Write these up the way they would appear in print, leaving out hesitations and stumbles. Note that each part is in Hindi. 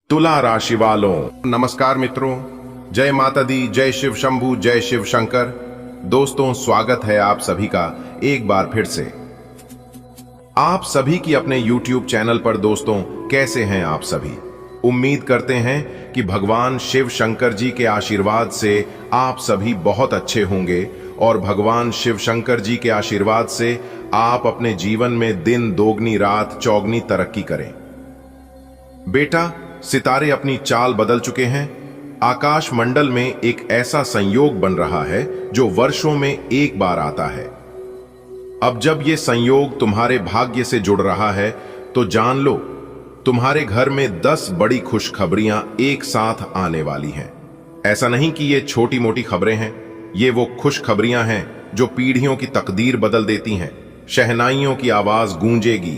तुला राशि वालों, नमस्कार मित्रों। जय माता दी, जय शिव शंभू, जय शिव शंकर। दोस्तों, स्वागत है आप सभी का एक बार फिर से आप सभी की अपने YouTube चैनल पर। दोस्तों, कैसे हैं आप सभी? उम्मीद करते हैं कि भगवान शिव शंकर जी के आशीर्वाद से आप सभी बहुत अच्छे होंगे और भगवान शिव शंकर जी के आशीर्वाद से आप अपने जीवन में दिन दोगुनी रात चौगुनी तरक्की करें। बेटा, सितारे अपनी चाल बदल चुके हैं। आकाश मंडल में एक ऐसा संयोग बन रहा है जो वर्षों में एक बार आता है। अब जब यह संयोग तुम्हारे भाग्य से जुड़ रहा है तो जान लो, तुम्हारे घर में 10 बड़ी खुशखबरियां एक साथ आने वाली हैं। ऐसा नहीं कि ये छोटी मोटी खबरें हैं, ये वो खुशखबरियां हैं जो पीढ़ियों की तकदीर बदल देती हैं। शहनाइयों की आवाज गूंजेगी,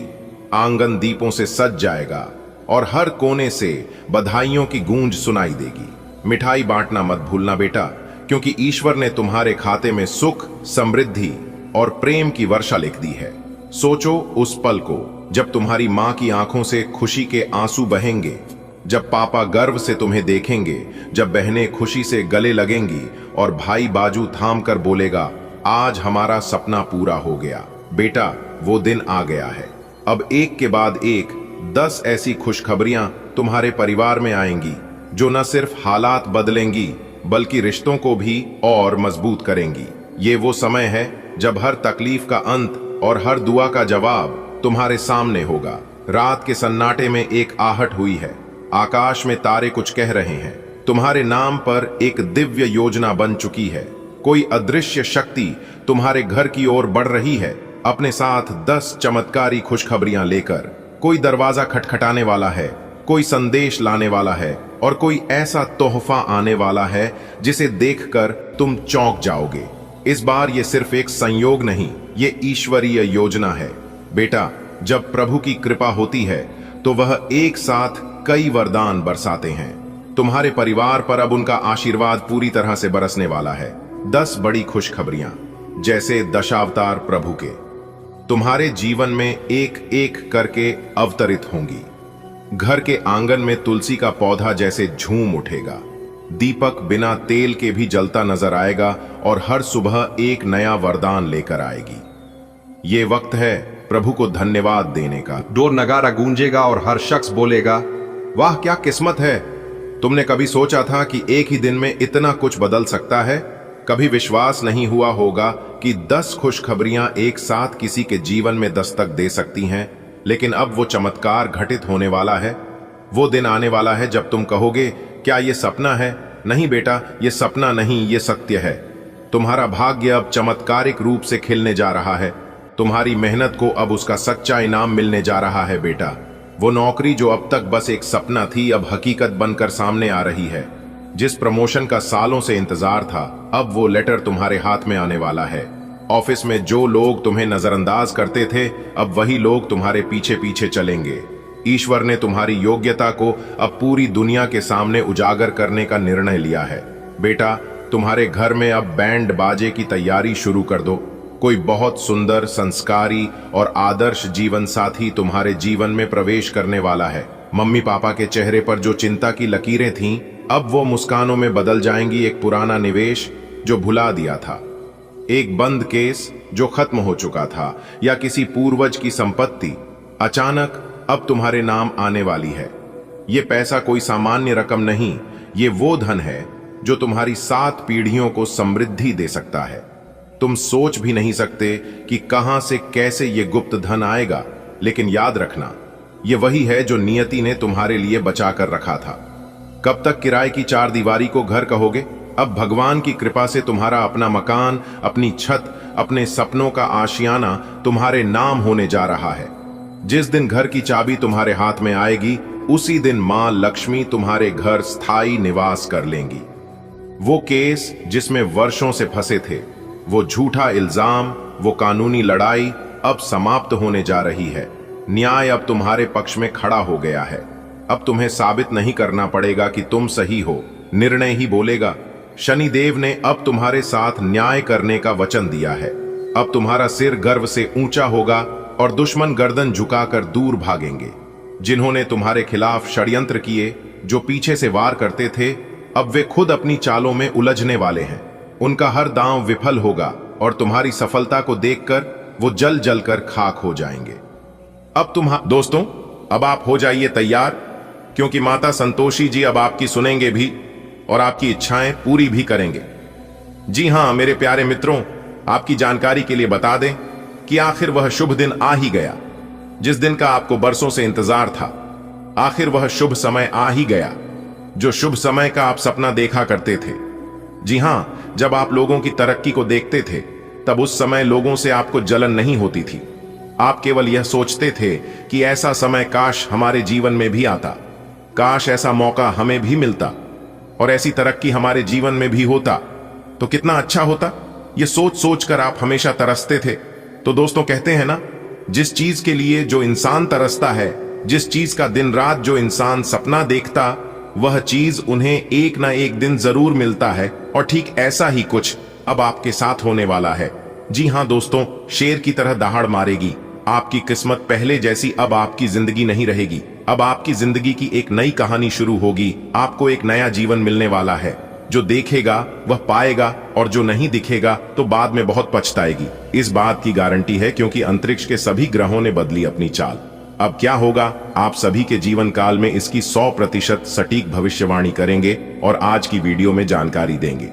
आंगन दीपों से सज जाएगा और हर कोने से बधाइयों की गूंज सुनाई देगी। मिठाई बांटना मत भूलना बेटा, क्योंकि ईश्वर ने तुम्हारे खाते में सुख, समृद्धि और प्रेम की वर्षा लिख दी है। सोचो उस पल को जब तुम्हारी मां की आंखों से खुशी के आंसू बहेंगे, जब पापा गर्व से तुम्हें देखेंगे, जब बहनें खुशी से गले लगेंगी और भाई बाजू थाम कर बोलेगा, आज हमारा सपना पूरा हो गया। बेटा, वो दिन आ गया है। अब एक के बाद एक 10 ऐसी खुशखबरियां तुम्हारे परिवार में आएंगी जो न सिर्फ हालात बदलेंगी बल्कि रिश्तों को भी और मजबूत करेंगी। ये वो समय है जब हर तकलीफ का अंत और हर दुआ का जवाब तुम्हारे सामने होगा। रात के सन्नाटे में एक आहट हुई है। आकाश में तारे कुछ कह रहे हैं। तुम्हारे नाम पर एक दिव्य योजना बन चुकी है। कोई अदृश्य शक्ति तुम्हारे घर की ओर बढ़ रही है, अपने साथ 10 चमत्कारी खुशखबरियां लेकर। कोई दरवाजा खटखटाने वाला है, कोई संदेश लाने वाला है और कोई ऐसा तोहफा आने वाला है जिसे देखकर तुम चौंक जाओगे। इस बार ये सिर्फ एक संयोग नहीं, ये ईश्वरीय योजना है। बेटा, जब प्रभु की कृपा होती है तो वह एक साथ कई वरदान बरसाते हैं। तुम्हारे परिवार पर अब उनका आशीर्वाद पूरी तरह से बरसने वाला है। 10 बड़ी खुशखबरियां जैसे दशावतार प्रभु के तुम्हारे जीवन में एक एक करके अवतरित होंगी। घर के आंगन में तुलसी का पौधा जैसे झूम उठेगा। दीपक बिना तेल के भी जलता नजर आएगा और हर सुबह एक नया वरदान लेकर आएगी। ये वक्त है प्रभु को धन्यवाद देने का। ढोल नगारा गूंजेगा और हर शख्स बोलेगा, वाह क्या किस्मत है। तुमने कभी सोचा था कि एक ही दिन में इतना कुछ बदल सकता है? कभी विश्वास नहीं हुआ होगा कि 10 खुशखबरियां एक साथ किसी के जीवन में दस्तक दे सकती हैं। लेकिन अब वो चमत्कार घटित होने वाला है। वो दिन आने वाला है जब तुम कहोगे, क्या ये सपना है? नहीं बेटा, ये सपना नहीं, ये सत्य है। तुम्हारा भाग्य अब चमत्कारिक रूप से खिलने जा रहा है। तुम्हारी मेहनत को अब उसका सच्चा इनाम मिलने जा रहा है बेटा। वो नौकरी जो अब तक बस एक सपना थी, अब हकीकत बनकर सामने आ रही है। जिस प्रमोशन का सालों से इंतजार था, अब वो लेटर तुम्हारे हाथ में आने वाला है। ऑफिस में जो लोग तुम्हें नजरअंदाज करते थे, अब वही लोग तुम्हारे पीछे पीछे चलेंगे। ईश्वर ने तुम्हारी योग्यता को अब पूरी दुनिया के सामने उजागर करने का निर्णय लिया है। बेटा, तुम्हारे घर में अब बैंड बाजे की तैयारी शुरू कर दो। कोई बहुत सुंदर, संस्कारी और आदर्श जीवन साथी तुम्हारे जीवन में प्रवेश करने वाला है। मम्मी पापा के चेहरे पर जो चिंता की लकीरें थीं, अब वो मुस्कानों में बदल जाएंगी। एक पुराना निवेश जो भुला दिया था, एक बंद केस जो खत्म हो चुका था, या किसी पूर्वज की संपत्ति अचानक अब तुम्हारे नाम आने वाली है। ये पैसा कोई सामान्य रकम नहीं, ये वो धन है जो तुम्हारी 7 पीढ़ियों को समृद्धि दे सकता है। तुम सोच भी नहीं सकते कि कहां से कैसे ये गुप्त धन आएगा, लेकिन याद रखना, ये वही है जो नियति ने तुम्हारे लिए बचा कर रखा था। कब तक किराए की 4 दीवारी को घर कहोगे? अब भगवान की कृपा से तुम्हारा अपना मकान, अपनी छत, अपने सपनों का आशियाना तुम्हारे नाम होने जा रहा है। जिस दिन घर की चाबी तुम्हारे हाथ में आएगी, उसी दिन मां लक्ष्मी तुम्हारे घर स्थायी निवास कर लेंगी। वो केस जिसमें वर्षों से फंसे थे, वो झूठा इल्जाम, वो कानूनी लड़ाई अब समाप्त होने जा रही है। न्याय अब तुम्हारे पक्ष में खड़ा हो गया है। अब तुम्हें साबित नहीं करना पड़ेगा कि तुम सही हो, निर्णय ही बोलेगा। शनिदेव ने अब तुम्हारे साथ न्याय करने का वचन दिया है। अब तुम्हारा सिर गर्व से ऊंचा होगा और दुश्मन गर्दन झुकाकर दूर भागेंगे। जिन्होंने तुम्हारे खिलाफ षड्यंत्र किए जो पीछे से वार करते थे, अब वे खुद अपनी चालों में उलझने वाले हैं। उनका हर दांव विफल होगा और तुम्हारी सफलता को देखकर वो जल जल कर खाक हो जाएंगे। अब दोस्तों, अब आप हो जाइए तैयार, क्योंकि माता संतोषी जी अब आपकी सुनेंगे भी और आपकी इच्छाएं पूरी भी करेंगे। जी हां मेरे प्यारे मित्रों, आपकी जानकारी के लिए बता दें कि आखिर वह शुभ दिन आ ही गया, जिस दिन का आपको बरसों से इंतजार था। आखिर वह शुभ समय आ ही गया, जो शुभ समय का आप सपना देखा करते थे। जी हां, जब आप लोगों की तरक्की को देखते थे, तब उस समय लोगों से आपको जलन नहीं होती थी। आप केवल यह सोचते थे कि ऐसा समय काश हमारे जीवन में भी आता, काश ऐसा मौका हमें भी मिलता और ऐसी तरक्की हमारे जीवन में भी होता तो कितना अच्छा होता। यह सोच सोच कर आप हमेशा तरसते थे। तो दोस्तों, कहते हैं ना, जिस चीज के लिए जो इंसान तरसता है, जिस चीज का दिन रात जो इंसान सपना देखता, वह चीज उन्हें एक ना एक दिन जरूर मिलता है। और ठीक ऐसा ही कुछ अब आपके साथ होने वाला है। जी हां दोस्तों, शेर की तरह दहाड़ मारेगी आपकी किस्मत। पहले जैसी अब आपकी जिंदगी नहीं रहेगी। अब आपकी जिंदगी की एक नई कहानी शुरू होगी। आपको एक नया जीवन मिलने वाला है। जो देखेगा वह पाएगा और जो नहीं दिखेगा तो बाद में बहुत पछताएगी। इस बात की गारंटी है, क्योंकि अंतरिक्ष के सभी ग्रहों ने बदली अपनी चाल। अब क्या होगा, आप सभी के जीवन काल में इसकी 100% सटीक भविष्यवाणी करेंगे और आज की वीडियो में जानकारी देंगे।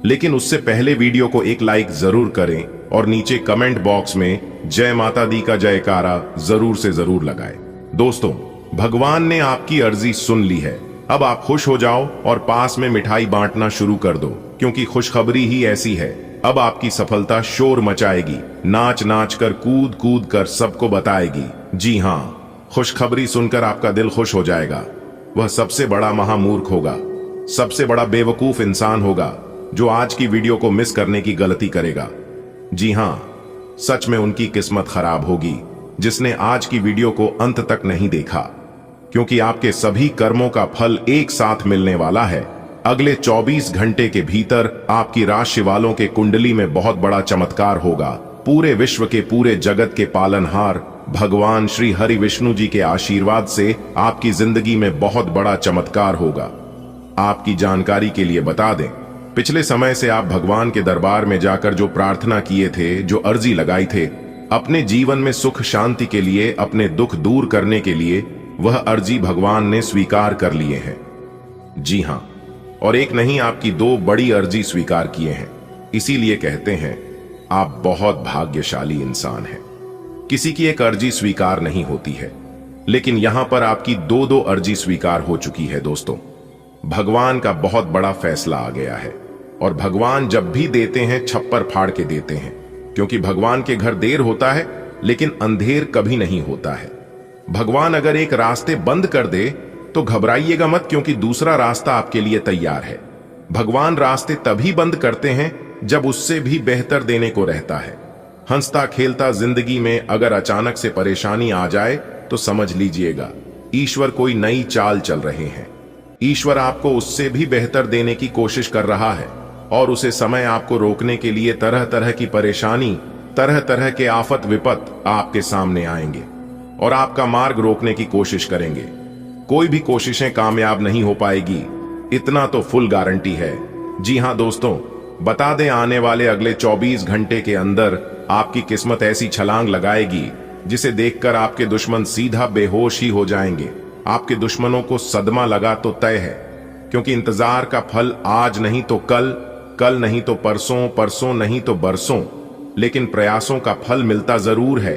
लेकिन उससे पहले वीडियो को एक लाइक जरूर करें और नीचे कमेंट बॉक्स में जय माता दी का जयकारा जरूर से जरूर लगाएं। दोस्तों, भगवान ने आपकी अर्जी सुन ली है। अब आप खुश हो जाओ और पास में मिठाई बांटना शुरू कर दो, क्योंकि खुशखबरी ही ऐसी है। अब आपकी सफलता शोर मचाएगी, नाच नाच कर, कूद कूद कर सबको बताएगी। जी हां, खुशखबरी सुनकर आपका दिल खुश हो जाएगा। वह सबसे बड़ा महामूर्ख होगा, सबसे बड़ा बेवकूफ इंसान होगा जो आज की वीडियो को मिस करने की गलती करेगा। जी हां, सच में उनकी किस्मत खराब होगी जिसने आज की वीडियो को अंत तक नहीं देखा, क्योंकि आपके सभी कर्मों का फल एक साथ मिलने वाला है। अगले 24 घंटे के भीतर आपकी राशि वालों के कुंडली में बहुत बड़ा चमत्कार होगा। पूरे विश्व के, पूरे जगत के पालनहार भगवान श्री हरि विष्णु जी के आशीर्वाद से आपकी जिंदगी में बहुत बड़ा चमत्कार होगा। आपकी जानकारी के लिए बता दें, पिछले समय से आप भगवान के दरबार में जाकर जो प्रार्थना किए थे, जो अर्जी लगाई थे, अपने जीवन में सुख शांति के लिए, अपने दुख दूर करने के लिए, वह अर्जी भगवान ने स्वीकार कर लिए हैं। जी हां, और एक नहीं, आपकी 2 बड़ी अर्जी स्वीकार किए हैं। इसीलिए कहते हैं आप बहुत भाग्यशाली इंसान हैं। किसी की एक अर्जी स्वीकार नहीं होती है, लेकिन यहां पर आपकी 2 अर्जी स्वीकार हो चुकी है। दोस्तों, भगवान का बहुत बड़ा फैसला आ गया है और भगवान जब भी देते हैं छप्पर फाड़ के देते हैं, क्योंकि भगवान के घर देर होता है लेकिन अंधेर कभी नहीं होता है। भगवान अगर एक रास्ते बंद कर दे तो घबराइएगा मत, क्योंकि दूसरा रास्ता आपके लिए तैयार है। भगवान रास्ते तभी बंद करते हैं जब उससे भी बेहतर देने को रहता है। हंसता खेलता जिंदगी में अगर अचानक से परेशानी आ जाए तो समझ लीजिएगा ईश्वर कोई नई चाल चल रहे हैं। ईश्वर आपको उससे भी बेहतर देने की कोशिश कर रहा है और उसे समय आपको रोकने के लिए तरह तरह की परेशानी, तरह तरह के आफत विपत आपके सामने आएंगे और आपका मार्ग रोकने की कोशिश करेंगे। कोई भी कोशिशें कामयाब नहीं हो पाएगी, इतना तो फुल गारंटी है। जी हां दोस्तों, बता दें, आने वाले अगले 24 घंटे के अंदर आपकी किस्मत ऐसी छलांग लगाएगी जिसे देखकर आपके दुश्मन सीधा बेहोश ही हो जाएंगे। आपके दुश्मनों को सदमा लगा तो तय है, क्योंकि इंतजार का फल आज नहीं तो कल, कल नहीं तो परसों, परसों नहीं तो बरसों, लेकिन प्रयासों का फल मिलता जरूर है।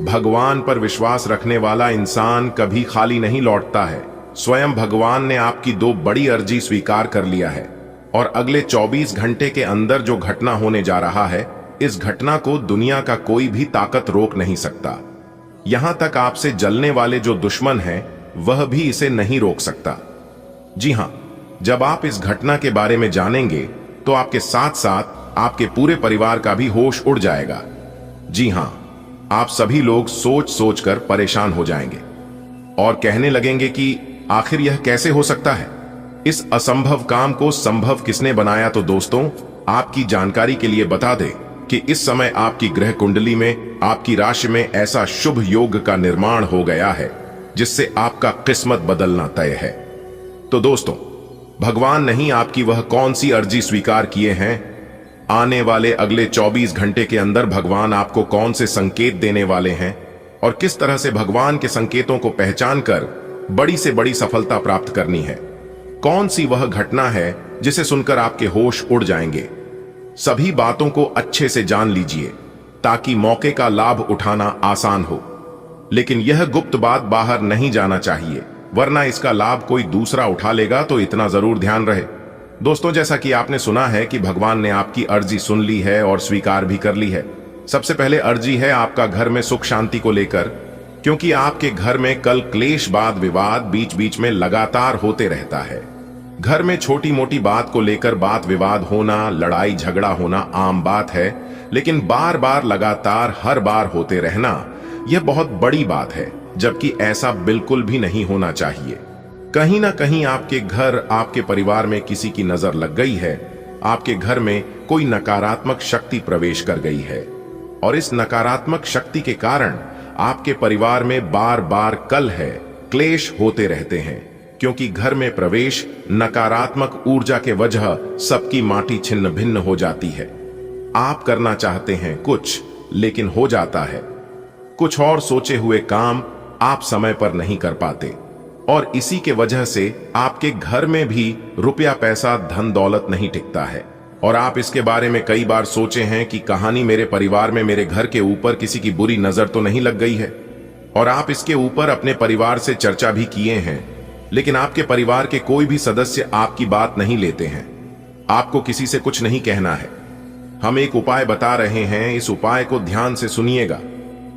भगवान पर विश्वास रखने वाला इंसान कभी खाली नहीं लौटता है। स्वयं भगवान ने आपकी 2 बड़ी अर्जी स्वीकार कर लिया है और अगले 24 घंटे के अंदर जो घटना होने जा रहा है, इस घटना को दुनिया का कोई भी ताकत रोक नहीं सकता। यहां तक आपसे जलने वाले जो दुश्मन हैं, वह भी इसे नहीं रोक सकता। जी हां, जब आप इस घटना के बारे में जानेंगे तो आपके साथ साथ आपके पूरे परिवार का भी होश उड़ जाएगा। जी हां, आप सभी लोग सोच सोच कर परेशान हो जाएंगे और कहने लगेंगे कि आखिर यह कैसे हो सकता है, इस असंभव काम को संभव किसने बनाया। तो दोस्तों, आपकी जानकारी के लिए बता दें कि इस समय आपकी ग्रह कुंडली में, आपकी राशि में ऐसा शुभ योग का निर्माण हो गया है जिससे आपका किस्मत बदलना तय है। तो दोस्तों, भगवान नहीं आपकी वह कौन सी अर्जी स्वीकार किए हैं? आने वाले अगले 24 घंटे के अंदर भगवान आपको कौन से संकेत देने वाले हैं और किस तरह से भगवान के संकेतों को पहचान कर बड़ी से बड़ी सफलता प्राप्त करनी है? कौन सी वह घटना है जिसे सुनकर आपके होश उड़ जाएंगे? सभी बातों को अच्छे से जान लीजिए ताकि मौके का लाभ उठाना आसान हो। लेकिन यह गुप्त बात बाहर नहीं जाना चाहिए, वरना इसका लाभ कोई दूसरा उठा लेगा, तो इतना जरूर ध्यान रहे। दोस्तों, जैसा कि आपने सुना है कि भगवान ने आपकी अर्जी सुन ली है और स्वीकार भी कर ली है। सबसे पहले अर्जी है आपका घर में सुख शांति को लेकर, क्योंकि आपके घर में कल क्लेश वाद विवाद बीच बीच में लगातार होते रहता है। घर में छोटी मोटी बात को लेकर बात विवाद होना, लड़ाई झगड़ा होना आम बात है, लेकिन बार बार लगातार हर बार होते रहना यह बहुत बड़ी बात है, जबकि ऐसा बिल्कुल भी नहीं होना चाहिए। कहीं ना कहीं आपके घर, आपके परिवार में किसी की नजर लग गई है। आपके घर में कोई नकारात्मक शक्ति प्रवेश कर गई है और इस नकारात्मक शक्ति के कारण आपके परिवार में बार बार कलह, क्लेश होते रहते हैं, क्योंकि घर में प्रवेश नकारात्मक ऊर्जा के वजह सबकी माटी छिन्न भिन्न हो जाती है। आप करना चाहते हैं कुछ, लेकिन हो जाता है कुछ और। सोचे हुए काम आप समय पर नहीं कर पाते और इसी के वजह से आपके घर में भी रुपया पैसा धन दौलत नहीं टिकता है। और आप इसके बारे में कई बार सोचे हैं कि कहानी मेरे परिवार में मेरे घर के ऊपर किसी की बुरी नजर तो नहीं लग गई है, और आप इसके ऊपर अपने परिवार से चर्चा भी किए हैं, लेकिन आपके परिवार के कोई भी सदस्य आपकी बात नहीं लेते हैं। आपको किसी से कुछ नहीं कहना है। हम एक उपाय बता रहे हैं, इस उपाय को ध्यान से सुनिएगा।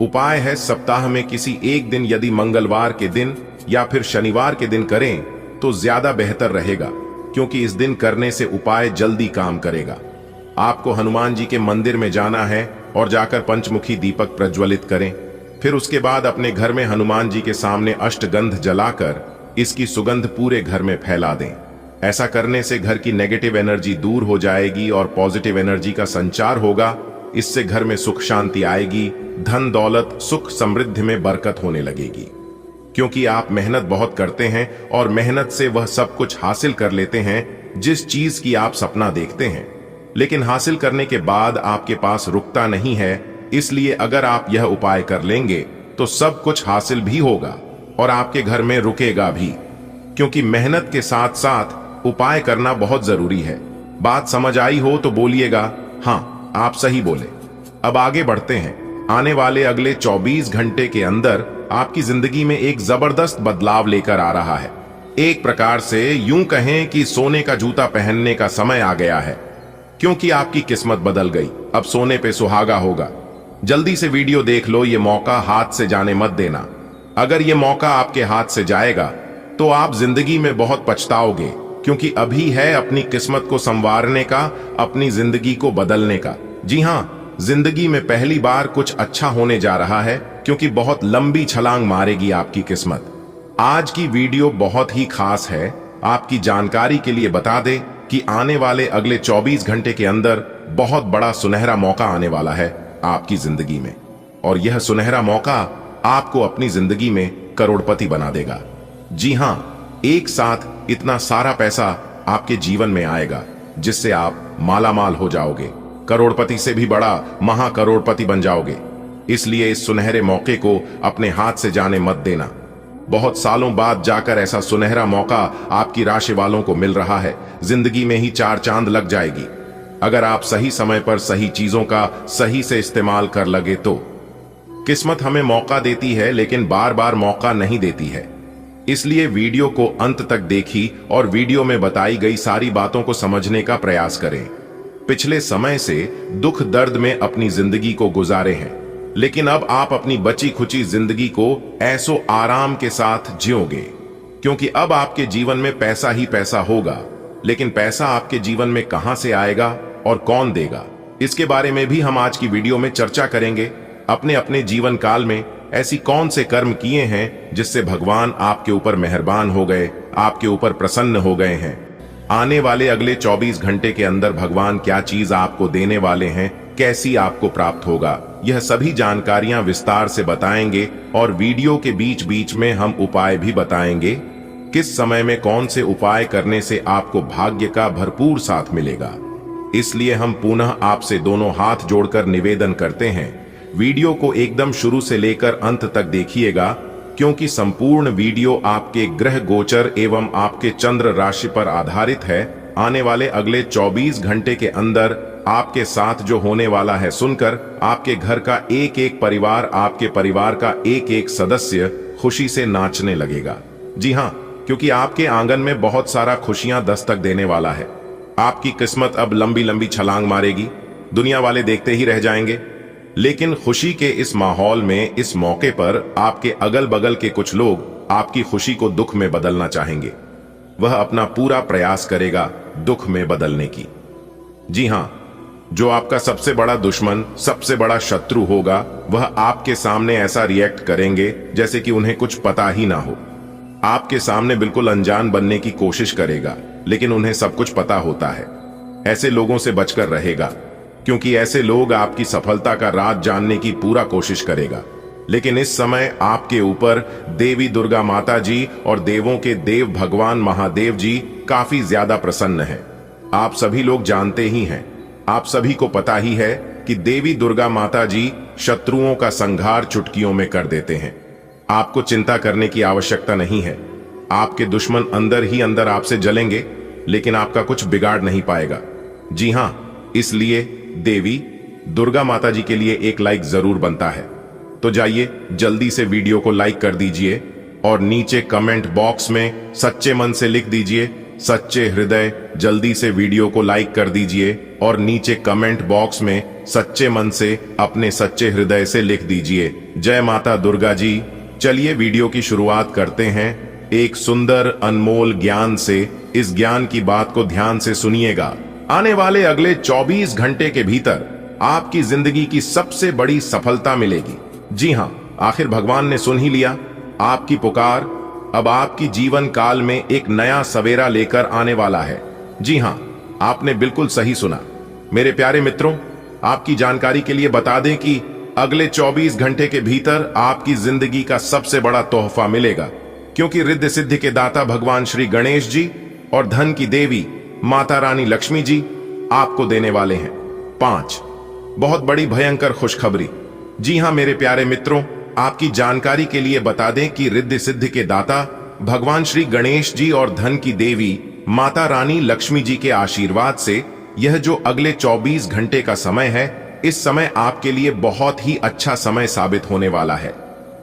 उपाय है, सप्ताह में किसी एक दिन, यदि मंगलवार के दिन या फिर शनिवार के दिन करें तो ज्यादा बेहतर रहेगा, क्योंकि इस दिन करने से उपाय जल्दी काम करेगा। आपको हनुमान जी के मंदिर में जाना है और जाकर पंचमुखी दीपक प्रज्वलित करें। फिर उसके बाद अपने घर में हनुमान जी के सामने अष्टगंध जलाकर इसकी सुगंध पूरे घर में फैला दें। ऐसा करने से घर की नेगेटिव एनर्जी दूर हो जाएगी और पॉजिटिव एनर्जी का संचार होगा। इससे घर में सुख शांति आएगी, धन दौलत सुख समृद्धि में बरकत होने लगेगी। क्योंकि आप मेहनत बहुत करते हैं और मेहनत से वह सब कुछ हासिल कर लेते हैं जिस चीज की आप सपना देखते हैं, लेकिन हासिल करने के बाद आपके पास रुकता नहीं है। इसलिए अगर आप यह उपाय कर लेंगे तो सब कुछ हासिल भी होगा और आपके घर में रुकेगा भी, क्योंकि मेहनत के साथ साथ उपाय करना बहुत जरूरी है। बात समझ आई हो तो बोलिएगा हाँ, आप सही बोले। अब आगे बढ़ते हैं। आने वाले अगले 24 घंटे के अंदर आपकी जिंदगी में एक जबरदस्त बदलाव लेकर आ रहा है। एक प्रकार से यूं कहें कि सोने का जूता पहनने का समय आ गया है, क्योंकि आपकी किस्मत बदल गई। अब सोने पे सुहागा होगा। जल्दी से वीडियो देख लो, ये मौका हाथ से जाने मत देना। अगर ये मौका आपके हाथ से जाएगा तो आप जिंदगी में बहुत पछताओगे, क्योंकि अभी है अपनी किस्मत को संवारने का, अपनी जिंदगी को बदलने का। जी हाँ, जिंदगी में पहली बार कुछ अच्छा होने जा रहा है, क्योंकि बहुत लंबी छलांग मारेगी आपकी किस्मत। आज की वीडियो बहुत ही खास है। आपकी जानकारी के लिए बता दें कि आने वाले अगले 24 घंटे के अंदर बहुत बड़ा सुनहरा मौका आने वाला है आपकी जिंदगी में, और यह सुनहरा मौका आपको अपनी जिंदगी में करोड़पति बना देगा। जी हाँ, एक साथ इतना सारा पैसा आपके जीवन में आएगा जिससे आप मालामाल हो जाओगे, करोड़पति से भी बड़ा महाकरोड़पति बन जाओगे। इसलिए इस सुनहरे मौके को अपने हाथ से जाने मत देना। बहुत सालों बाद जाकर ऐसा सुनहरा मौका आपकी राशि वालों को मिल रहा है। जिंदगी में ही 4 चांद लग जाएगी अगर आप सही समय पर सही चीजों का सही से इस्तेमाल कर लगे तो। किस्मत हमें मौका देती है, लेकिन बार बार मौका नहीं देती है। इसलिए वीडियो को अंत तक देखी और वीडियो में बताई गई सारी बातों को समझने का प्रयास करें। पिछले समय से दुख दर्द में अपनी जिंदगी को गुजारे हैं, लेकिन अब आप अपनी बची खुची जिंदगी को ऐसो आराम के साथ जियोगे, क्योंकि अब आपके जीवन में पैसा ही पैसा होगा। लेकिन पैसा आपके जीवन में कहां से आएगा और कौन देगा, इसके बारे में भी हम आज की वीडियो में चर्चा करेंगे। अपने अपने जीवन काल में ऐसी कौन से कर्म किए हैं जिससे भगवान आपके ऊपर मेहरबान हो गए, आपके ऊपर प्रसन्न हो गए हैं। आने वाले अगले 24 घंटे के अंदर भगवान क्या चीज आपको देने वाले हैं, कैसी आपको प्राप्त होगा, यह सभी जानकारियां विस्तार से बताएंगे और वीडियो के बीच बीच में हम उपाय भी बताएंगे। किस समय में कौन से उपाय करने से आपको भाग्य का भरपूर साथ मिलेगा। इसलिए हम पुनः आपसे दोनों हाथ जोड़कर निवेदन करते हैं, वीडियो को एकदम शुरू से लेकर अंत तक देखिएगा, क्योंकि संपूर्ण वीडियो आपके ग्रह गोचर एवं आपके चंद्र राशि पर आधारित है। आने वाले अगले 24 घंटे के अंदर आपके साथ जो होने वाला है सुनकर आपके घर का एक एक परिवार, आपके परिवार का एक एक सदस्य खुशी से नाचने लगेगा। जी हाँ, क्योंकि आपके आंगन में बहुत सारा खुशियां दस्तक देने वाला है। आपकी किस्मत अब लंबी लंबी छलांग मारेगी, दुनिया वाले देखते ही रह जाएंगे। लेकिन खुशी के इस माहौल में, इस मौके पर आपके अगल बगल के कुछ लोग आपकी खुशी को दुख में बदलना चाहेंगे। वह अपना पूरा प्रयास करेगा दुख में बदलने की। जी हां, जो आपका सबसे बड़ा दुश्मन, सबसे बड़ा शत्रु होगा, वह आपके सामने ऐसा रिएक्ट करेंगे जैसे कि उन्हें कुछ पता ही ना हो। आपके सामने बिल्कुल अनजान बनने की कोशिश करेगा, लेकिन उन्हें सब कुछ पता होता है। ऐसे लोगों से बचकर रहेगा, क्योंकि ऐसे लोग आपकी सफलता का राज जानने की पूरा कोशिश करेगा। लेकिन इस समय आपके ऊपर देवी दुर्गा माता जी और देवों के देव भगवान महादेव जी काफी ज्यादा प्रसन्न हैं। आप सभी लोग जानते ही हैं, आप सभी को पता ही है कि देवी दुर्गा माता जी शत्रुओं का संहार चुटकियों में कर देते हैं। आपको चिंता करने की आवश्यकता नहीं है। आपके दुश्मन अंदर ही अंदर आपसे जलेंगे, लेकिन आपका कुछ बिगाड़ नहीं पाएगा। जी हां, इसलिए देवी दुर्गा माता जी के लिए एक लाइक जरूर बनता है। तो जाइए जल्दी से वीडियो को लाइक कर दीजिए और नीचे कमेंट बॉक्स में सच्चे मन से लिख दीजिए सच्चे हृदय। जल्दी से वीडियो को लाइक कर दीजिए और नीचे कमेंट बॉक्स में सच्चे मन से अपने सच्चे हृदय से लिख दीजिए जय माता दुर्गा जी। चलिए वीडियो की शुरुआत करते हैं एक सुंदर अनमोल ज्ञान से। इस ज्ञान की बात को ध्यान से सुनिएगा। आने वाले अगले 24 घंटे के भीतर आपकी जिंदगी की सबसे बड़ी सफलता मिलेगी। जी हां, आखिर भगवान ने सुन ही लिया आपकी पुकार। अब आपकी जीवन काल में एक नया सवेरा लेकर आने वाला है। जी हां, आपने बिल्कुल सही सुना। मेरे प्यारे मित्रों, आपकी जानकारी के लिए बता दें कि अगले 24 घंटे के भीतर आपकी जिंदगी का सबसे बड़ा तोहफा मिलेगा, क्योंकि रिद्धि सिद्धि के दाता भगवान श्री गणेश जी और धन की देवी माता रानी लक्ष्मी जी आपको देने वाले हैं 5 बहुत बड़ी भयंकर खुशखबरी। जी हां मेरे प्यारे मित्रों, आपकी जानकारी के लिए बता दें कि रिद्धि सिद्धि के दाता भगवान श्री गणेश जी और धन की देवी माता रानी लक्ष्मी जी के आशीर्वाद से यह जो अगले 24 घंटे का समय है, इस समय आपके लिए बहुत ही अच्छा समय साबित होने वाला है।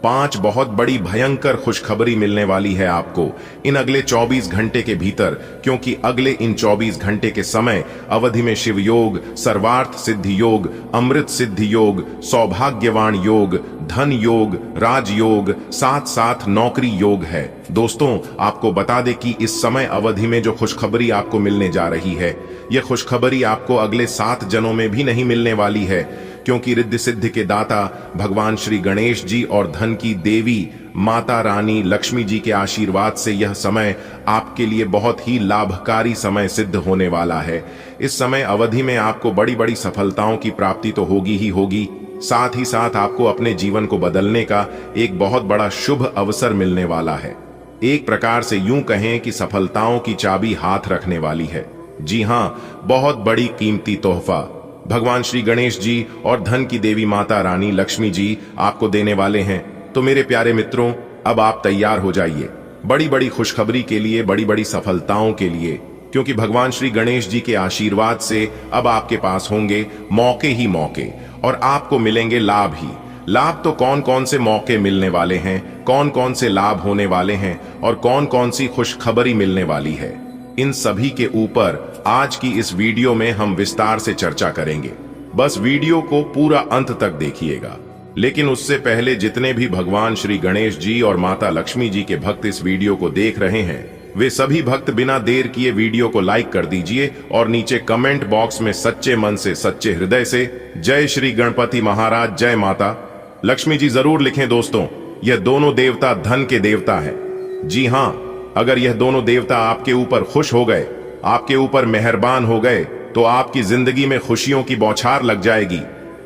5 बहुत बड़ी भयंकर खुशखबरी मिलने वाली है आपको इन अगले 24 घंटे के भीतर, क्योंकि अगले इन 24 घंटे के समय अवधि में शिव योग, सर्वार्थ सिद्धि योग, अमृत सिद्धि योग, सौभाग्यवान योग, धन योग, राज योग, साथ साथ नौकरी योग है। दोस्तों, आपको बता दें कि इस समय अवधि में जो खुशखबरी आपको मिलने जा रही है, यह खुशखबरी आपको अगले 7 जन्मों में भी नहीं मिलने वाली है, क्योंकि रिद्धि सिद्धि के दाता भगवान श्री गणेश जी और धन की देवी माता रानी लक्ष्मी जी के आशीर्वाद से यह समय आपके लिए बहुत ही लाभकारी समय सिद्ध होने वाला है। इस समय अवधि में आपको बड़ी बड़ी सफलताओं की प्राप्ति तो होगी ही होगी, साथ ही साथ आपको अपने जीवन को बदलने का एक बहुत बड़ा शुभ अवसर मिलने वाला है। एक प्रकार से यूं कहें कि सफलताओं की चाबी हाथ रखने वाली है। जी हां, बहुत बड़ी कीमती तोहफा भगवान श्री गणेश जी और धन की देवी माता रानी लक्ष्मी जी आपको देने वाले हैं। तो मेरे प्यारे मित्रों, अब आप तैयार हो जाइए बड़ी बड़ी खुशखबरी के लिए, बड़ी बड़ी सफलताओं के लिए, क्योंकि भगवान श्री गणेश जी के आशीर्वाद से अब आपके पास होंगे मौके ही मौके और आपको मिलेंगे लाभ ही लाभ। तो कौन कौन से मौके मिलने वाले हैं, कौन कौन से लाभ होने वाले हैं और कौन कौन सी खुशखबरी मिलने वाली है, इन सभी के ऊपर आज की इस वीडियो में हम विस्तार से चर्चा करेंगे। बस वीडियो को पूरा अंत तक देखिएगा। लेकिन उससे पहले जितने भी भगवान श्री गणेश जी और माता लक्ष्मी जी के भक्त इस वीडियो को देख रहे हैं, वे सभी भक्त बिना देर किए वीडियो को लाइक कर दीजिए और नीचे कमेंट बॉक्स में सच्चे मन से, सच्चे हृदय से जय श्री गणपति महाराज, जय माता लक्ष्मी जी जरूर लिखें। दोस्तों, यह दोनों देवता धन के देवता हैं। जी हां, अगर यह दोनों देवता आपके ऊपर खुश हो गए, आपके ऊपर मेहरबान हो गए, तो आपकी जिंदगी में खुशियों की बौछार लग जाएगी।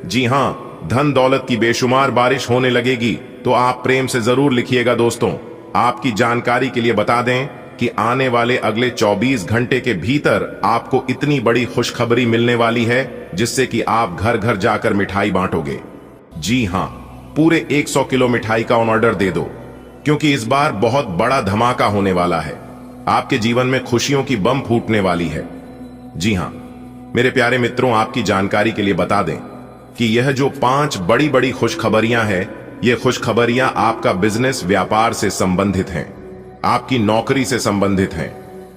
जी हां, धन दौलत की बेशुमार बारिश होने लगेगी। तो आप प्रेम से जरूर लिखिएगा दोस्तों, आपकी जानकारी के लिए बता दें कि आने वाले अगले 24 घंटे के भीतर आपको इतनी बड़ी खुशखबरी मिलने वाली है जिससे कि आप घर घर जाकर मिठाई बांटोगे। जी हां, पूरे 100 किलो मिठाई का ऑर्डर दे दो, क्योंकि इस बार बहुत बड़ा धमाका होने वाला है। आपके जीवन में खुशियों की बम फूटने वाली है। जी हां मेरे प्यारे मित्रों, आपकी जानकारी के लिए बता दें कि यह जो 5 बड़ी बड़ी खुशखबरियां हैं, ये खुशखबरियां आपका बिजनेस व्यापार से संबंधित हैं, आपकी नौकरी से संबंधित हैं,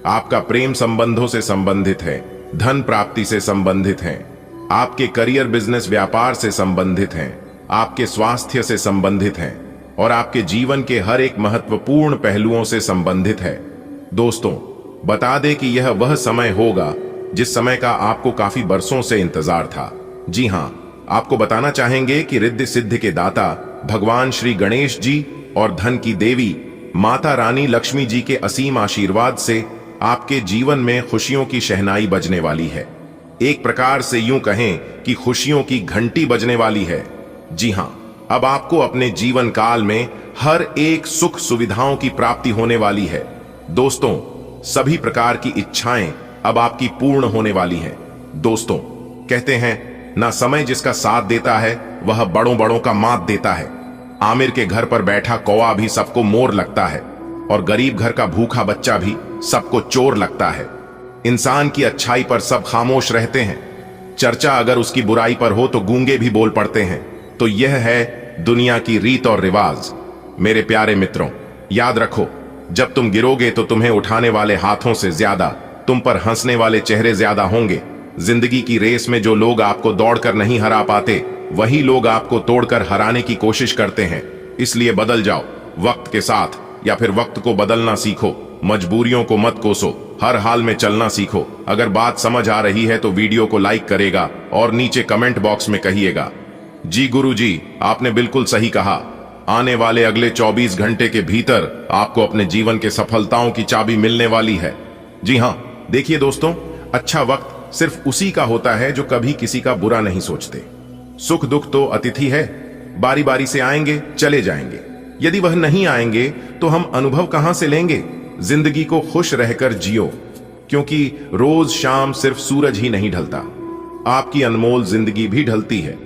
आपका प्रेम संबंधों से संबंधित है, धन प्राप्ति से संबंधित हैं, आपके करियर बिजनेस व्यापार से संबंधित हैं, आपके स्वास्थ्य से संबंधित हैं और आपके जीवन के हर एक महत्वपूर्ण पहलुओं से संबंधित है। दोस्तों, बता दें कि यह वह समय होगा जिस समय का आपको काफी बरसों से इंतजार था। जी हां, आपको बताना चाहेंगे कि रिद्धि सिद्धि के दाता भगवान श्री गणेश जी और धन की देवी माता रानी लक्ष्मी जी के असीम आशीर्वाद से आपके जीवन में खुशियों की शहनाई बजने वाली है। एक प्रकार से यूं कहें कि खुशियों की घंटी बजने वाली है। जी हां, अब आपको अपने जीवन काल में हर एक सुख सुविधाओं की प्राप्ति होने वाली है। दोस्तों, सभी प्रकार की इच्छाएं अब आपकी पूर्ण होने वाली हैं। दोस्तों, कहते हैं ना, समय जिसका साथ देता है वह बड़ों बड़ों का मात देता है। आमिर के घर पर बैठा कौवा भी सबको मोर लगता है और गरीब घर का भूखा बच्चा भी सबको चोर लगता है। इंसान की अच्छाई पर सब खामोश रहते हैं, चर्चा अगर उसकी बुराई पर हो तो गूंगे भी बोल पड़ते हैं। तो यह है दुनिया की रीत और रिवाज। मेरे प्यारे मित्रों, याद रखो, जब तुम गिरोगे तो तुम्हें उठाने वाले हाथों से ज्यादा तुम पर हंसने वाले चेहरे ज्यादा होंगे। जिंदगी की रेस में जो लोग आपको दौड़कर नहीं हरा पाते, वही लोग आपको तोड़कर हराने की कोशिश करते हैं। इसलिए बदल जाओ वक्त के साथ, या फिर वक्त को बदलना सीखो। मजबूरियों को मत कोसो, हर हाल में चलना सीखो। अगर बात समझ आ रही है तो वीडियो को लाइक करेगा और नीचे कमेंट बॉक्स में कहिएगा, जी गुरु जी, आपने बिल्कुल सही कहा। आने वाले अगले 24 घंटे के भीतर आपको अपने जीवन के सफलताओं की चाबी मिलने वाली है। जी हां, देखिए दोस्तों, अच्छा वक्त सिर्फ उसी का होता है जो कभी किसी का बुरा नहीं सोचते। सुख दुख तो अतिथि है, बारी बारी से आएंगे चले जाएंगे। यदि वह नहीं आएंगे तो हम अनुभव कहां से लेंगे? जिंदगी को खुश रहकर जियो, क्योंकि रोज शाम सिर्फ सूरज ही नहीं ढलता, आपकी अनमोल जिंदगी भी ढलती है।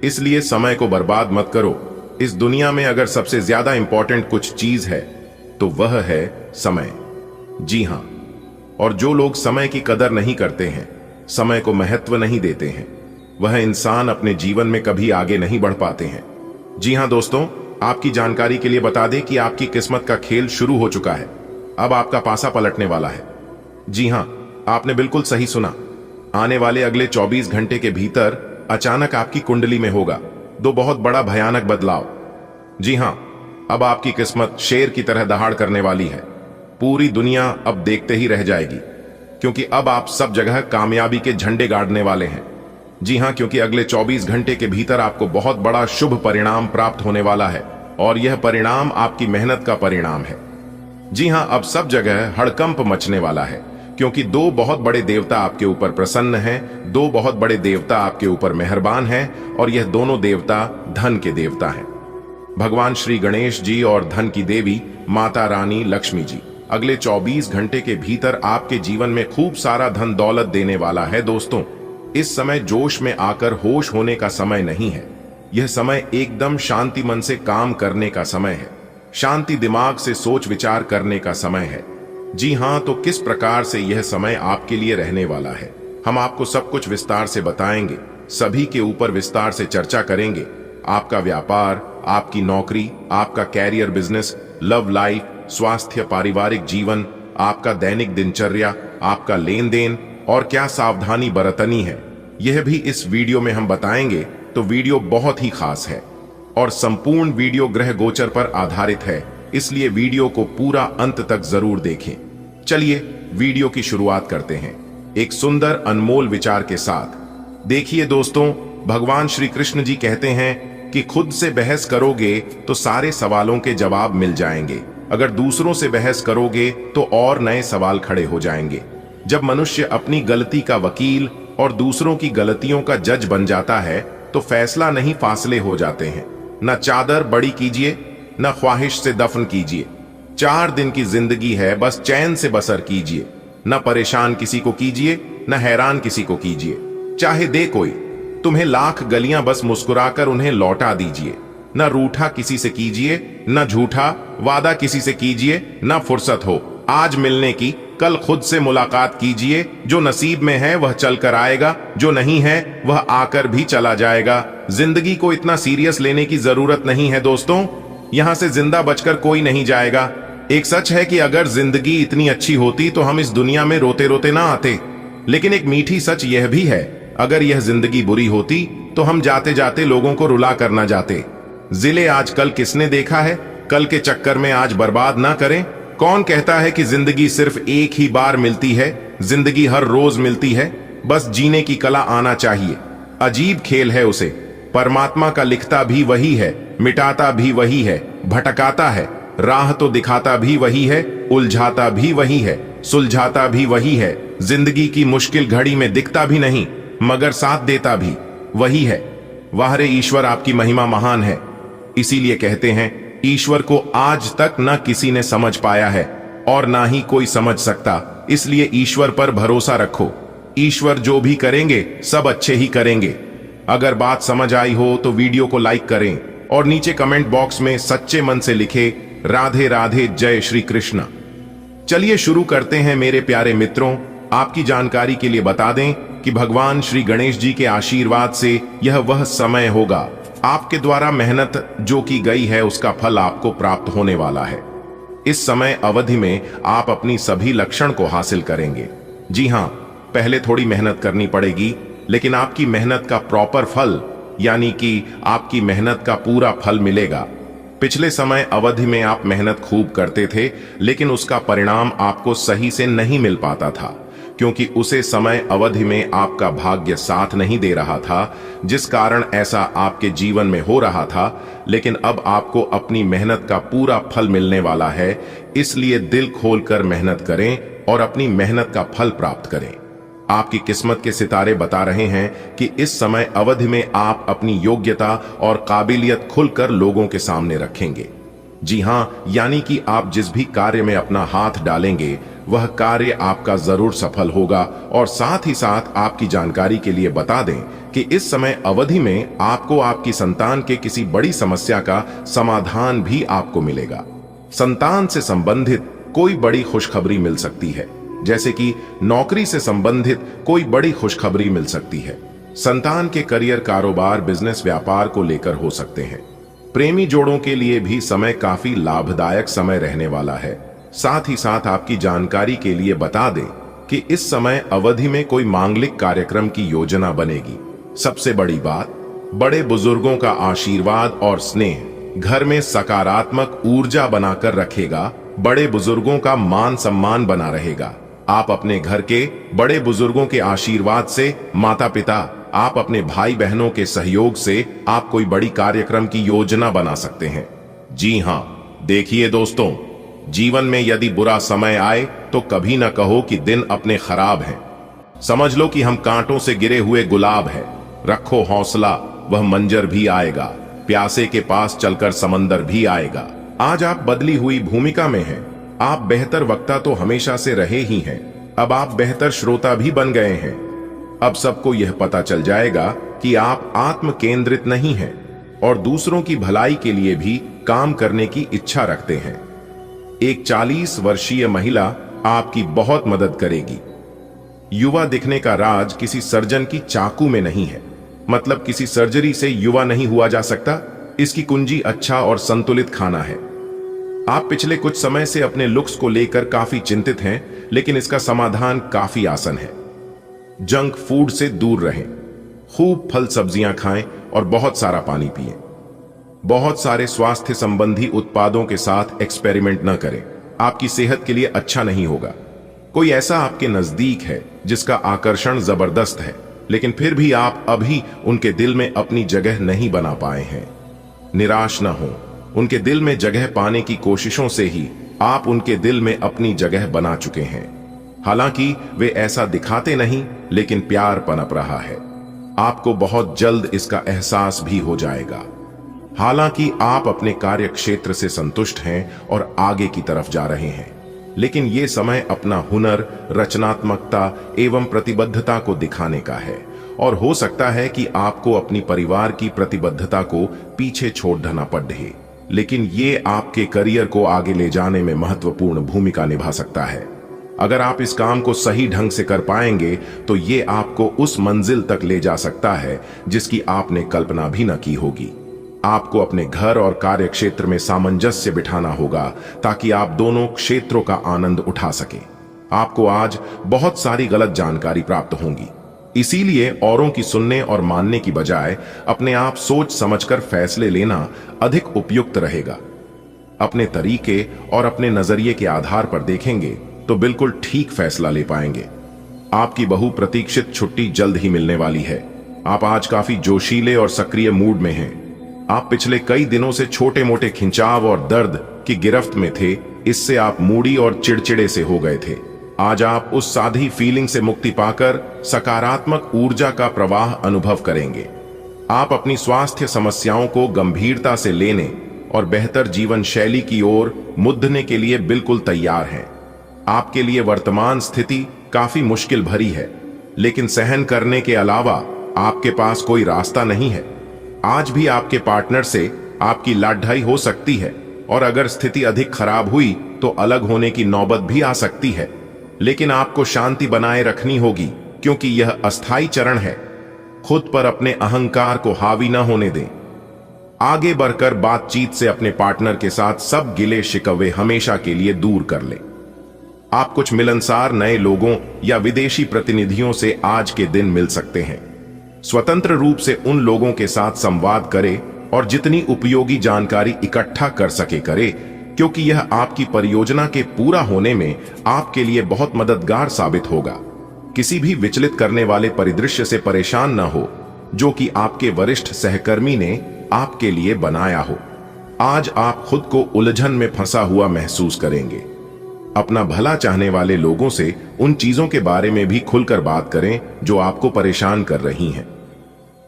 इसलिए समय को बर्बाद मत करो। इस दुनिया में अगर सबसे ज्यादा इंपॉर्टेंट कुछ चीज है तो वह है समय। जी हां, और जो लोग समय की कदर नहीं करते हैं, समय को महत्व नहीं देते हैं, वह इंसान अपने जीवन में कभी आगे नहीं बढ़ पाते हैं। जी हां दोस्तों, आपकी जानकारी के लिए बता दें कि आपकी किस्मत का खेल शुरू हो चुका है। अब आपका पासा पलटने वाला है। जी हां, आपने बिल्कुल सही सुना। आने वाले अगले 24 घंटे के भीतर अचानक आपकी कुंडली में होगा दो बहुत बड़ा भयानक बदलाव। जी हां, अब आपकी किस्मत शेर की तरह दहाड़ करने वाली है। पूरी दुनिया अब देखते ही रह जाएगी, क्योंकि अब आप सब जगह कामयाबी के झंडे गाड़ने वाले हैं। जी हां, क्योंकि अगले 24 घंटे के भीतर आपको बहुत बड़ा शुभ परिणाम प्राप्त होने वाला है, और यह परिणाम आपकी मेहनत का परिणाम है। जी हां, अब सब जगह हड़कंप मचने वाला है, क्योंकि दो बहुत बड़े देवता आपके ऊपर प्रसन्न हैं। दो बहुत बड़े देवता आपके ऊपर मेहरबान हैं, और यह दोनों देवता धन के देवता हैं। भगवान श्री गणेश जी और धन की देवी माता रानी लक्ष्मी जी अगले 24 घंटे के भीतर आपके जीवन में खूब सारा धन दौलत देने वाला है। दोस्तों, इस समय जोश में आकर होश होने का समय नहीं है। यह समय एकदम शांति मन से काम करने का समय है, शांति दिमाग से सोच विचार करने का समय है। जी हां, तो किस प्रकार से यह समय आपके लिए रहने वाला है, हम आपको सब कुछ विस्तार से बताएंगे। सभी के ऊपर विस्तार से चर्चा करेंगे। आपका व्यापार, आपकी नौकरी, आपका कैरियर बिजनेस, लव लाइफ, स्वास्थ्य, पारिवारिक जीवन, आपका दैनिक दिनचर्या, आपका लेन देन और क्या सावधानी बरतनी है, यह भी इस वीडियो में हम बताएंगे। तो वीडियो बहुत ही खास है और संपूर्ण वीडियो ग्रह गोचर पर आधारित है, इसलिए वीडियो को पूरा अंत तक जरूर देखें। चलिए वीडियो की शुरुआत करते हैं एक सुंदर अनमोल विचार के साथ। देखिए दोस्तों, भगवान श्री कृष्ण जी कहते हैं कि खुद से बहस करोगे तो सारे सवालों के जवाब मिल जाएंगे, अगर दूसरों से बहस करोगे तो और नए सवाल खड़े हो जाएंगे। जब मनुष्य अपनी गलती का वकील और दूसरों की गलतियों का जज बन जाता है तो फैसला नहीं फासले हो जाते हैं। न चादर बड़ी कीजिए, न ख्वाहिश से दफन कीजिए। 4 दिन की जिंदगी है, बस चैन से बसर कीजिए। न परेशान किसी को कीजिए, न हैरान किसी को कीजिए। चाहे दे कोई तुम्हें लाख गलियां, बस मुस्कुराकर उन्हें लौटा दीजिए। न रूठा किसी से कीजिए, न झूठा वादा किसी से कीजिए, न फुर्सत हो आज मिलने की, कल खुद से मुलाकात कीजिए। जो नसीब में है वह चल कर आएगा, जो नहीं है वह आकर भी चला जाएगा। जिंदगी को इतना सीरियस लेने की जरूरत नहीं है दोस्तों, यहां से जिंदा बचकर कोई नहीं जाएगा। एक सच है कि अगर जिंदगी इतनी अच्छी होती तो हम इस दुनिया में रोते रोते ना आते। लेकिन एक मीठी सच यह भी है, अगर यह जिंदगी बुरी होती तो हम जाते जाते लोगों को रुला कर ना जाते। जिले आज कल किसने देखा है, कल के चक्कर में आज बर्बाद ना करें। कौन कहता है कि जिंदगी सिर्फ एक ही बार मिलती है? जिंदगी हर रोज मिलती है, बस जीने की कला आना चाहिए। अजीब खेल है उसे, परमात्मा का लिखता भी वही है, मिटाता भी वही है, भटकाता है, राह तो दिखाता भी वही है, उलझाता भी वही है, सुलझाता भी वही है। जिंदगी की मुश्किल घड़ी में दिखता भी नहीं मगर साथ देता भी वही है। वाह रे ईश्वर, आपकी महिमा महान है। इसीलिए कहते हैं ईश्वर को आज तक न किसी ने समझ पाया है और ना ही कोई समझ सकता। इसलिए ईश्वर पर भरोसा रखो, ईश्वर जो भी करेंगे सब अच्छे ही करेंगे। अगर बात समझ आई हो तो वीडियो को लाइक करें और नीचे कमेंट बॉक्स में सच्चे मन से लिखे राधे राधे, जय श्री कृष्ण। चलिए शुरू करते हैं मेरे प्यारे मित्रों। आपकी जानकारी के लिए बता दें कि भगवान श्री गणेश जी के आशीर्वाद से यह वह समय होगा, आपके द्वारा मेहनत जो की गई है उसका फल आपको प्राप्त होने वाला है। इस समय अवधि में आप अपनी सभी लक्षण को हासिल करेंगे। जी हां, पहले थोड़ी मेहनत करनी पड़ेगी, लेकिन आपकी मेहनत का प्रॉपर फल यानी कि आपकी मेहनत का पूरा फल मिलेगा। पिछले समय अवधि में आप मेहनत खूब करते थे, लेकिन उसका परिणाम आपको सही से नहीं मिल पाता था, क्योंकि उसे समय अवधि में आपका भाग्य साथ नहीं दे रहा था, जिस कारण ऐसा आपके जीवन में हो रहा था। लेकिन अब आपको अपनी मेहनत का पूरा फल मिलने वाला है, इसलिए दिल खोलकर मेहनत करें और अपनी मेहनत का फल प्राप्त करें। आपकी किस्मत के सितारे बता रहे हैं कि इस समय अवधि में आप अपनी योग्यता और काबिलियत खुलकर लोगों के सामने रखेंगे। जी हां, यानी कि आप जिस भी कार्य में अपना हाथ डालेंगे वह कार्य आपका जरूर सफल होगा। और साथ ही साथ आपकी जानकारी के लिए बता दें कि इस समय अवधि में आपको आपकी संतान के किसी बड़ी समस्या का समाधान भी आपको मिलेगा। संतान से संबंधित कोई बड़ी खुशखबरी मिल सकती है, जैसे कि नौकरी से संबंधित कोई बड़ी खुशखबरी मिल सकती है। संतान के करियर, कारोबार, बिजनेस, व्यापार को लेकर हो सकते हैं। प्रेमी जोड़ों के लिए भी समय काफी लाभदायक समय रहने वाला है। साथ ही साथ आपकी जानकारी के लिए बता दें कि इस समय अवधि में कोई मांगलिक कार्यक्रम की योजना बनेगी। सबसे बड़ी बात, बड़े बुजुर्गों का आशीर्वाद और स्नेह घर में सकारात्मक ऊर्जा बनाकर रखेगा। बड़े बुजुर्गों का मान सम्मान बना रहेगा। आप अपने घर के बड़े बुजुर्गों के आशीर्वाद से, माता पिता, आप अपने भाई बहनों के सहयोग से आप कोई बड़ी कार्यक्रम की योजना बना सकते हैं। जी हां, देखिए दोस्तों, जीवन में यदि बुरा समय आए तो कभी ना कहो कि दिन अपने खराब हैं। समझ लो कि हम कांटों से गिरे हुए गुलाब हैं। रखो हौसला, वह मंजर भी आएगा। प्यासे के पास चलकर समंदर भी आएगा। आज आप बदली हुई भूमिका में हैं। आप बेहतर वक्ता तो हमेशा से रहे ही हैं, अब आप बेहतर श्रोता भी बन गए हैं। अब सबको यह पता चल जाएगा कि आप आत्म केंद्रित नहीं हैं और दूसरों की भलाई के लिए भी काम करने की इच्छा रखते हैं। एक 40 वर्षीय महिला आपकी बहुत मदद करेगी। युवा दिखने का राज किसी सर्जन की चाकू में नहीं है, मतलब किसी सर्जरी से युवा नहीं हुआ जा सकता। इसकी कुंजी अच्छा और संतुलित खाना है। आप पिछले कुछ समय से अपने लुक्स को लेकर काफी चिंतित हैं, लेकिन इसका समाधान काफी आसान है। जंक फूड से दूर रहें, खूब फल सब्जियां खाएं और बहुत सारा पानी पिएं। बहुत सारे स्वास्थ्य संबंधी उत्पादों के साथ एक्सपेरिमेंट न करें, आपकी सेहत के लिए अच्छा नहीं होगा। कोई ऐसा आपके नजदीक है जिसका आकर्षण जबरदस्त है, लेकिन फिर भी आप अभी उनके दिल में अपनी जगह नहीं बना पाए हैं। निराश न हो, उनके दिल में जगह पाने की कोशिशों से ही आप उनके दिल में अपनी जगह बना चुके हैं। हालांकि वे ऐसा दिखाते नहीं, लेकिन प्यार पनप रहा है। आपको बहुत जल्द इसका एहसास भी हो जाएगा। हालांकि आप अपने कार्य क्षेत्र से संतुष्ट हैं और आगे की तरफ जा रहे हैं, लेकिन ये समय अपना हुनर, रचनात्मकता एवं प्रतिबद्धता को दिखाने का है और हो सकता है कि आपको अपनी परिवार की प्रतिबद्धता को पीछे छोड़ देना पड़े, लेकिन ये आपके करियर को आगे ले जाने में महत्वपूर्ण भूमिका निभा सकता है। अगर आप इस काम को सही ढंग से कर पाएंगे तो ये आपको उस मंजिल तक ले जा सकता है जिसकी आपने कल्पना भी न की होगी। आपको अपने घर और कार्य क्षेत्र में सामंजस्य बिठाना होगा ताकि आप दोनों क्षेत्रों का आनंद उठा सके। आपको आज बहुत सारी गलत जानकारी प्राप्त होंगी, इसीलिए औरों की सुनने और मानने की बजाय अपने आप सोच समझकर फैसले लेना अधिक उपयुक्त रहेगा। अपने तरीके और अपने नजरिए के आधार पर देखेंगे तो बिल्कुल ठीक फैसला ले पाएंगे। आपकी बहुप्रतीक्षित छुट्टी जल्द ही मिलने वाली है। आप आज काफी जोशीले और सक्रिय मूड में हैं। आप पिछले कई दिनों से छोटे मोटे खिंचाव और दर्द की गिरफ्त में थे, इससे आप मूडी और चिड़चिड़े से हो गए थे। आज आप उस साधी फीलिंग से मुक्ति पाकर सकारात्मक ऊर्जा का प्रवाह अनुभव करेंगे। आप अपनी स्वास्थ्य समस्याओं को गंभीरता से लेने और बेहतर जीवन शैली की ओर मुड़ने के लिए बिल्कुल तैयार हैं। आपके लिए वर्तमान स्थिति काफी मुश्किल भरी है, लेकिन सहन करने के अलावा आपके पास कोई रास्ता नहीं है। आज भी आपके पार्टनर से आपकी लड़ाई हो सकती है और अगर स्थिति अधिक खराब हुई तो अलग होने की नौबत भी आ सकती है, लेकिन आपको शांति बनाए रखनी होगी क्योंकि यह अस्थायी चरण है। खुद पर अपने अहंकार को हावी न होने दें। आगे बढ़कर बातचीत से अपने पार्टनर के साथ सब गिले शिकवे हमेशा के लिए दूर कर लें। आप कुछ मिलनसार नए लोगों या विदेशी प्रतिनिधियों से आज के दिन मिल सकते हैं। स्वतंत्र रूप से उन लोगों के साथ संवाद करें और जितनी उपयोगी जानकारी इकट्ठा कर सके करें, क्योंकि यह आपकी परियोजना के पूरा होने में आपके लिए बहुत मददगार साबित होगा। किसी भी विचलित करने वाले परिदृश्य से परेशान न हो जो कि आपके वरिष्ठ सहकर्मी ने आपके लिए बनाया हो। आज आप खुद को उलझन में फंसा हुआ महसूस करेंगे। अपना भला चाहने वाले लोगों से उन चीजों के बारे में भी खुलकर बात करें जो आपको परेशान कर रही हैं।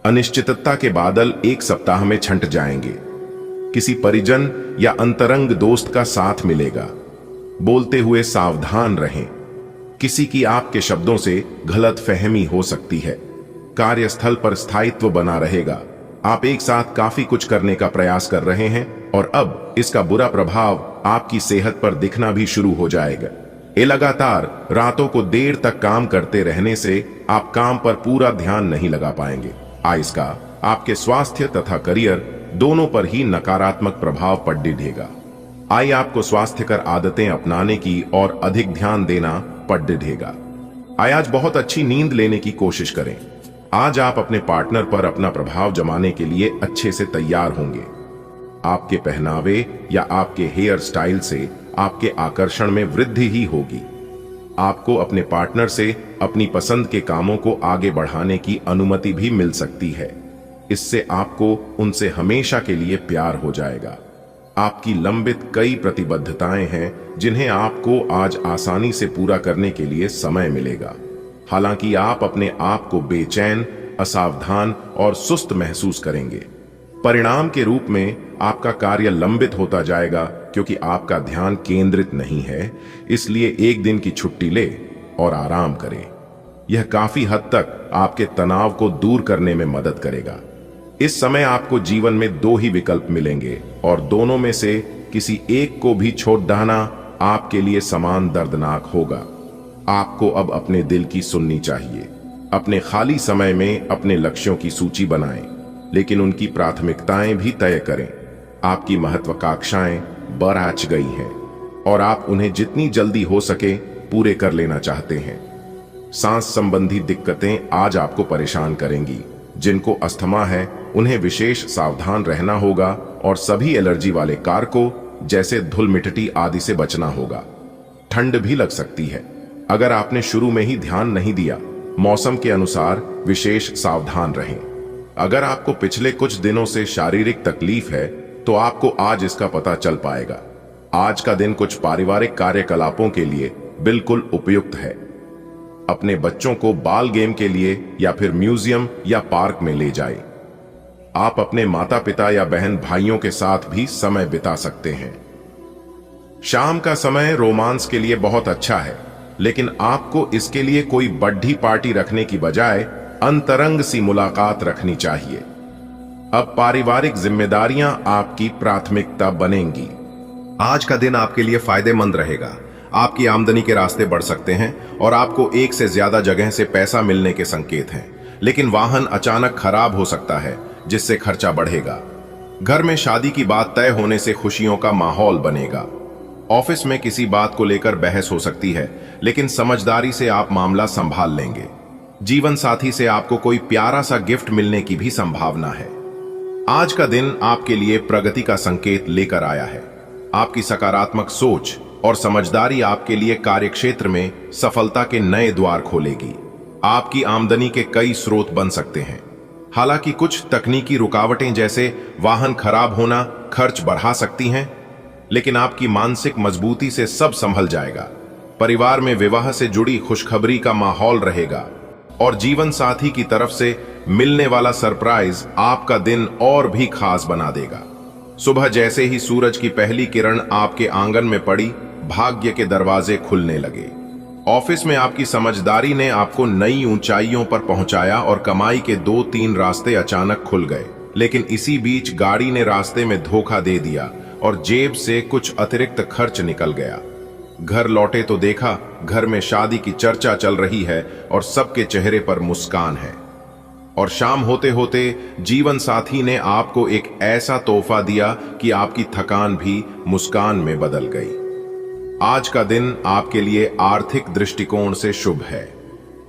अनिश्चितता के बादल एक सप्ताह में छंट जाएंगे। किसी परिजन या अंतरंग दोस्त का साथ मिलेगा। बोलते हुए सावधान रहें। किसी की आपके शब्दों से गलतफहमी हो सकती है। कार्यस्थल पर स्थायित्व बना रहेगा। आप एक साथ काफी कुछ करने का प्रयास कर रहे हैं और अब इसका बुरा प्रभाव आपकी सेहत पर दिखना भी शुरू हो जाएगा। ये लगातार रातों को देर तक काम करते रहने से आप काम पर पूरा ध्यान नहीं लगा पाएंगे। इसका आपके स्वास्थ्य तथा करियर दोनों पर ही नकारात्मक प्रभाव पड़ेगा। आपको स्वास्थ्यकर आदतें अपनाने की और अधिक ध्यान देना पड़ेगा। आज बहुत अच्छी नींद लेने की कोशिश करें। आज आप अपने पार्टनर पर अपना प्रभाव जमाने के लिए अच्छे से तैयार होंगे। आपके पहनावे या आपके हेयर स्टाइल से आपके आकर्षण में वृद्धि ही होगी। आपको अपने पार्टनर से अपनी पसंद के कामों को आगे बढ़ाने की अनुमति भी मिल सकती है। इससे आपको उनसे हमेशा के लिए प्यार हो जाएगा। आपकी लंबित कई प्रतिबद्धताएं हैं जिन्हें आपको आज आसानी से पूरा करने के लिए समय मिलेगा। हालांकि आप अपने आप को बेचैन, असावधान और सुस्त महसूस करेंगे। परिणाम के रूप में आपका कार्य लंबित होता जाएगा क्योंकि आपका ध्यान केंद्रित नहीं है। इसलिए एक दिन की छुट्टी ले और आराम करें। यह काफी हद तक आपके तनाव को दूर करने में मदद करेगा। इस समय आपको जीवन में दो ही विकल्प मिलेंगे और दोनों में से किसी एक को भी छोड़ देना आपके लिए समान दर्दनाक होगा। आपको अब अपने दिल की सुननी चाहिए। अपने खाली समय में अपने लक्ष्यों की सूची बनाएं, लेकिन उनकी प्राथमिकताएं भी तय करें। आपकी महत्वाकांक्षाएं बढ़ गई हैं और आप उन्हें जितनी जल्दी हो सके पूरे कर लेना चाहते हैं। सांस संबंधी दिक्कतें आज आपको परेशान करेंगी। जिनको अस्थमा है उन्हें विशेष सावधान रहना होगा और सभी एलर्जी वाले कारकों जैसे धूल मिट्टी आदि से बचना होगा। ठंड भी लग सकती है। अगर आपने शुरू में ही ध्यान नहीं दिया, मौसम के अनुसार विशेष सावधान रहें। अगर आपको पिछले कुछ दिनों से शारीरिक तकलीफ है तो आपको आज इसका पता चल पाएगा। आज का दिन कुछ पारिवारिक कार्यकलापों के लिए बिल्कुल उपयुक्त है। अपने बच्चों को बाल गेम के लिए या फिर म्यूजियम या पार्क में ले जाएं। आप अपने माता पिता या बहन भाइयों के साथ भी समय बिता सकते हैं। शाम का समय रोमांस के लिए बहुत अच्छा है, लेकिन आपको इसके लिए कोई बड्ढी पार्टी रखने की बजाय अंतरंग सी मुलाकात रखनी चाहिए। अब पारिवारिक जिम्मेदारियां आपकी प्राथमिकता बनेंगी। आज का दिन आपके लिए फायदेमंद रहेगा। आपकी आमदनी के रास्ते बढ़ सकते हैं और आपको एक से ज्यादा जगह से पैसा मिलने के संकेत हैं। लेकिन वाहन अचानक खराब हो सकता है, जिससे खर्चा बढ़ेगा। घर में शादी की बात तय होने से खुशियों का माहौल बनेगा। ऑफिस में किसी बात को लेकर बहस हो सकती है, लेकिन समझदारी से आप मामला संभाल लेंगे। जीवन साथी से आपको कोई प्यारा सा गिफ्ट मिलने की भी संभावना है। आज का दिन आपके लिए प्रगति का संकेत लेकर आया है। आपकी सकारात्मक सोच और समझदारी आपके लिए कार्यक्षेत्र में सफलता के नए द्वार खोलेगी। आपकी आमदनी के कई स्रोत बन सकते हैं। हालांकि कुछ तकनीकी रुकावटें जैसे वाहन खराब होना खर्च बढ़ा सकती हैं, लेकिन आपकी मानसिक मजबूती से सब संभल जाएगा। परिवार में विवाह से जुड़ी खुशखबरी का माहौल रहेगा और जीवन साथी की तरफ से मिलने वाला सरप्राइज आपका दिन और भी खास बना देगा। सुबह जैसे ही सूरज की पहली किरण आपके आंगन में पड़ी, भाग्य के दरवाजे खुलने लगे। ऑफिस में आपकी समझदारी ने आपको नई ऊंचाइयों पर पहुंचाया और कमाई के 2-3 रास्ते अचानक खुल गए। लेकिन इसी बीच गाड़ी ने रास्ते में धोखा दे दिया और जेब से कुछ अतिरिक्त खर्च निकल गया। घर लौटे तो देखा घर में शादी की चर्चा चल रही है और सबके चेहरे पर मुस्कान है। और शाम होते होते जीवन साथी ने आपको एक ऐसा तोहफा दिया कि आपकी थकान भी मुस्कान में बदल गई। आज का दिन आपके लिए आर्थिक दृष्टिकोण से शुभ है।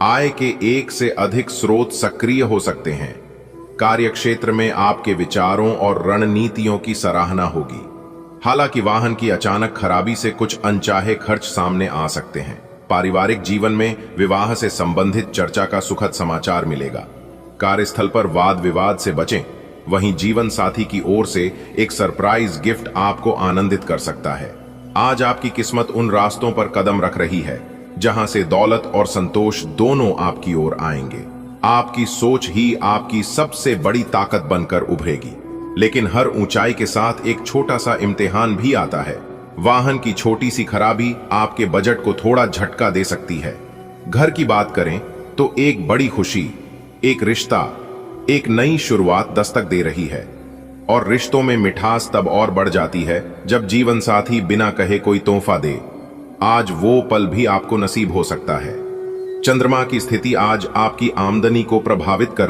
आय के एक से अधिक स्रोत सक्रिय हो सकते हैं। कार्यक्षेत्र में आपके विचारों और रणनीतियों की सराहना होगी। हालांकि वाहन की अचानक खराबी से कुछ अनचाहे खर्च सामने आ सकते हैं। पारिवारिक जीवन में विवाह से संबंधित चर्चा का सुखद समाचार मिलेगा। कार्यस्थल पर वाद विवाद से बचें। वहीं जीवन साथी की ओर से एक सरप्राइज गिफ्ट आपको आनंदित कर सकता है। आज आपकी किस्मत उन रास्तों पर कदम रख रही है जहां से दौलत और संतोष दोनों आपकी ओर आएंगे। आपकी सोच ही आपकी सबसे बड़ी ताकत बनकर उभरेगी। लेकिन हर ऊंचाई के साथ एक छोटा सा इम्तिहान भी आता है। वाहन की छोटी सी खराबी आपके बजट को थोड़ा झटका दे सकती है। घर की बात करें तो एक बड़ी खुशी, एक रिश्ता, एक नई शुरुआत दस्तक दे रही है। और रिश्तों में मिठास तब और बढ़ जाती है जब जीवन साथी बिना कहे कोई तोहफा दे। आज वो पल भी आपको नसीब हो सकता है। चंद्रमा की स्थिति आज आपकी आमदनी को प्रभावित कर रही